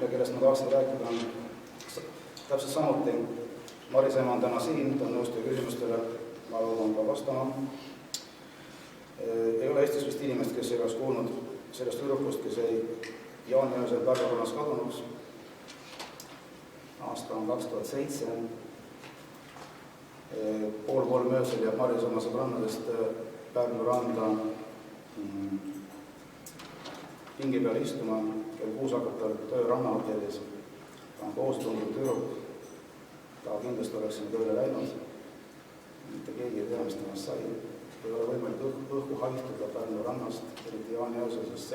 kellest ma tahaksin rääkida, on täpselt samuti. Maris ema on täna siin, ta on nõus teie küsimustele, ma loodan ka vastama. Ei ole Eestis vist inimest, kes ei oleks kuulnud sellest tüdrukust, kes jäi jaaniöösel Pärnu rannas kadunuks. Aasta on 2007. Pool 3 öösel jääb Maris oma sõbrannadest Pärnu randa pingi peal istuma, kell 6 hakkab tal töö rannahotellis. Ta on kohusetundlik tüdruk, ta kindlasti oleks sinna tööle läinud. Mitte keegi ei tea, mis temast sai. Ei ole võimalik õhku haihtuda Pärnu rannast, eriti jaaniöösel, sest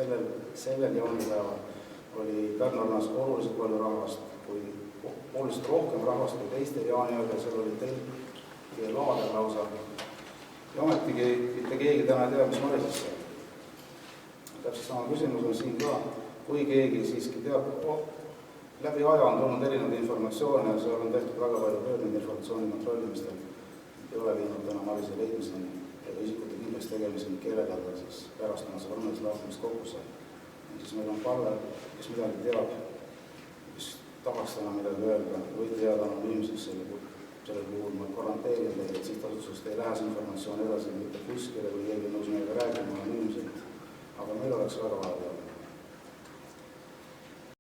sellel jaanipäeval oli Pärnu rannas oluliselt palju rahvast, oluliselt rohkem rahvast kui teistel jaaniöödel, seal oli telk ja laader lausa. Ja ometigi mitte keegi täna ei tea, mis Marises sai. Täpselt sama küsimus on siin ka, kui keegi siiski teab, läbi aja on tulnud erinevaid informatsioone ja seal on tehtud väga palju tööd informatsiooni kontrollimistel. Ei ole viinud täna Marise leidmiseni ja isikute kindlaks tegemiseni, kellega ta siis pärast oma sõbrannadest lahkumist kokku sai. Siis meil on palve, kes midagi teab, kes tahaks täna midagi öelda, võite jääda anonüümseks sellel puhul. Ma garanteerin teile, et sihtasutusest ei lähe see informatsioon edasi mitte kuskile, kui keegi nõus meiega räägima anonüümselt. Aga meil oleks väga vaja.